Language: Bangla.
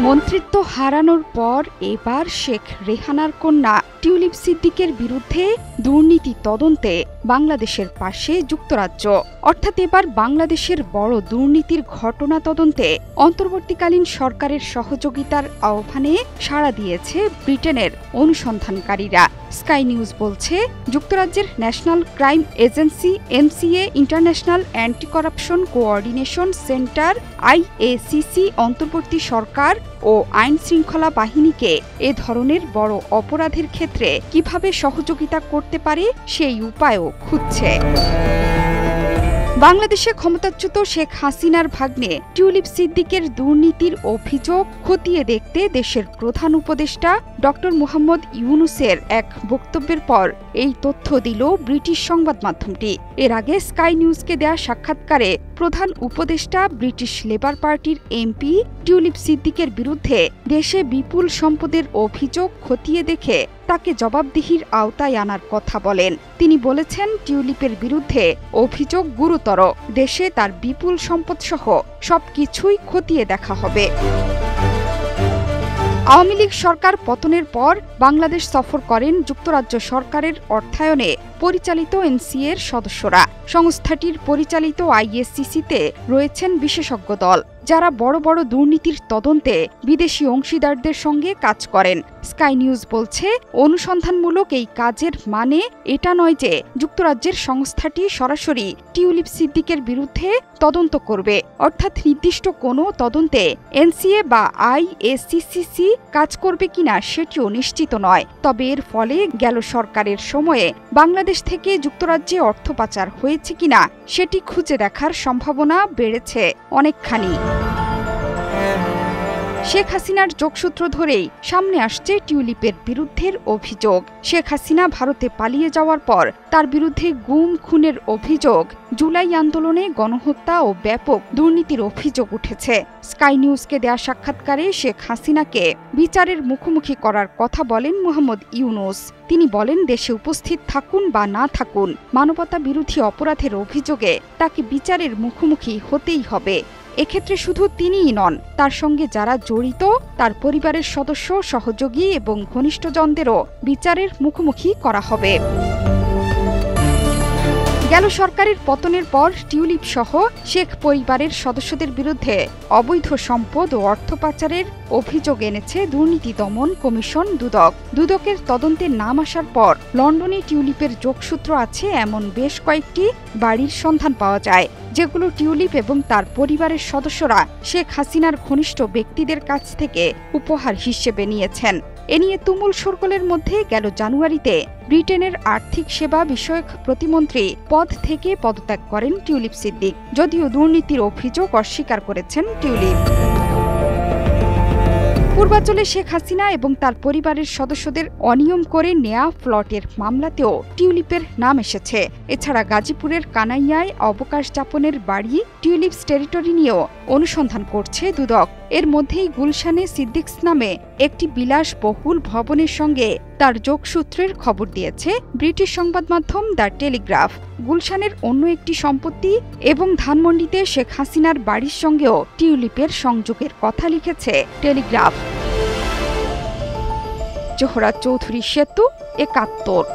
মন্ত্রিত্ব হারানোর পর এবার শেখ রেহানার কন্যা টিউলিপ সিদ্দিকের বিরুদ্ধে দুর্নীতি তদন্তে বাংলাদেশের পাশে যুক্তরাজ্য। অর্থাৎ এবার বাংলাদেশের বড় দুর্নীতির ঘটনা তদন্তে অন্তর্বর্তীকালীন সরকারের সহযোগিতার আহ্বানে সাড়া দিয়েছে ব্রিটেনের অনুসন্ধানকারীরা। স্কাই নিউজ বলছে, যুক্তরাজ্যের National Crime Agency NCA, International Anti Corruption Coordination Centre IACC অন্তর্বর্তী সরকার ও আইন শৃঙ্খলা বাহিনীকে এ ধরনের বড় অপরাধের ক্ষেত্রে কিভাবে সহযোগিতা করতে পারে সেই উপায়ও খুঁজছে। বাংলাদেশে ক্ষমতাচ্যুত শেখ হাসিনার ভাগ্নে টিউলিপ সিদ্দিকের দুর্নীতির অভিযোগ খতিয়ে দেখতে দেশের প্রধান উপদেষ্টা ড মুহাম্মদ ইউনূসের এক বক্তব্যের পর এই তথ্য দিল ব্রিটিশ সংবাদ মাধ্যমটি। এর আগে স্কাই নিউজকে দেয়া সাক্ষাৎকারে প্রধান উপদেষ্টা ব্রিটিশ লেবার পার্টির এমপি টিউলিপ সিদ্দিকের বিরুদ্ধে দেশে বিপুল সম্পদের অভিযোগ খতিয়ে দেখে তাকে জবাবদিহির আওতায় আনার কথা বলেন। তিনি বলেছেন, টিউলিপের বিরুদ্ধে অভিযোগ গুরুতর, দেশে তার বিপুল সম্পদসহ সবকিছুই খতিয়ে দেখা হবে। আওয়ামী লীগ সরকার পতনের পর বাংলাদেশ সফর করেন যুক্তরাজ্য সরকারের অর্থায়নে পরিচালিত এনসিএর সদস্যরা। সংস্থাটির পরিচালিত আইএসসিসিতে রয়েছেন বিশেষজ্ঞ দল, যারা বড় বড় দুর্নীতির তদন্তে বিদেশি অংশীদারদের সঙ্গে কাজ করেন। স্কাই নিউজ বলছে, অনুসন্ধানমূলক এই কাজের মানে এটা নয় যে যুক্তরাজ্যের সংস্থাটি সরাসরি টিউলিপ সিদ্দিকের বিরুদ্ধে তদন্ত করবে, অর্থাৎ নির্দিষ্ট কোনো তদন্তে এনসিএ বা আইএসসিসি কাজ করবে কিনা সেটিও নিশ্চিত নয়। তবে এর ফলে গেল সরকারের সময়ে বাংলাদেশ থেকে যুক্তরাজ্যে অর্থ পাচার হয়েছে কিনা সেটি খুঁজে দেখার সম্ভাবনা বেড়েছে অনেকখানি। শেখ হাসিনার যোগসূত্র ধরেই সামনে আসছে টিউলিপের বিরুদ্ধের অভিযোগ। শেখ হাসিনা ভারতে পালিয়ে যাওয়ার পর তার বিরুদ্ধে গুম খুনের অভিযোগ, জুলাই আন্দোলনে গণহত্যা ও ব্যাপক দুর্নীতির অভিযোগ উঠেছে। স্কাই নিউজকে দেয়া সাক্ষাৎকারে শেখ হাসিনাকে বিচারের মুখোমুখি করার কথা বলেন মুহাম্মদ ইউনূস। তিনি বলেন, দেশে উপস্থিত থাকুন বা না থাকুন, মানবতা বিরোধী অপরাধের অভিযোগে তাকে বিচারের মুখোমুখি হতেই হবে। এক্ষেত্রে শুধু তিনিই নন, তার সঙ্গে যারা জড়িত তার পরিবারের সদস্য, সহযোগী এবং ঘনিষ্ঠজনদেরও বিচারের মুখোমুখি করা হবে। গেল সরকারের পতনের পর টিউলিপ সহ শেখ পরিবারের সদস্যদের বিরুদ্ধে অবৈধ সম্পদ ও অর্থ পাচারের অভিযোগ এনেছে দুর্নীতি দমন কমিশন দুদক। দুদকের তদন্তে নাম আসার পর লন্ডনে টিউলিপের যোগসূত্র আছে এমন বেশ কয়েকটি বাড়ির সন্ধান পাওয়া যায়, যেগুলো টিউলিপ এবং তার পরিবারের সদস্যরা শেখ হাসিনার ঘনিষ্ঠ ব্যক্তিদের কাছ থেকে উপহার হিসেবে নিয়েছেন। এ নিয়ে তুমুল শোরগোলের মধ্যে গেল জানুয়ারিতে ব্রিটেনের আর্থিক সেবা বিষয়ক প্রতিমন্ত্রী পদ থেকে পদত্যাগ করেন টিউলিপ সিদ্দিক, যদিও দুর্নীতির অভিযোগ অস্বীকার করেছেন টিউলিপ। পূর্বাঞ্চলে শেখ হাসিনা এবং তার পরিবারের সদস্যদের অনিয়ম করে নেয়া প্লটের মামলাতেও টিউলিপের নাম এসেছে। এছাড়া গাজীপুরের কানাইয়ায় অবকাশ যাপনের বাড়ি টিউলিপস টেরিটরি নিয়েও অনুসন্ধান করছে দুদক। এর মধ্যেই গুলশানে সিদ্দিকস নামে একটি বিলাসবহুল ভবনের সঙ্গে তার যোগসূত্রের খবর দিয়েছে ব্রিটিশ সংবাদ মাধ্যম দ্য টেলিগ্রাফ। গুলশানের অন্য একটি সম্পত্তি এবং ধানমন্ডিতে শেখ হাসিনার বাড়ির সঙ্গেও টিউলিপের সংযোগের কথা লিখেছে টেলিগ্রাফ। জোহরা চৌধুরী সেতু, ৭১।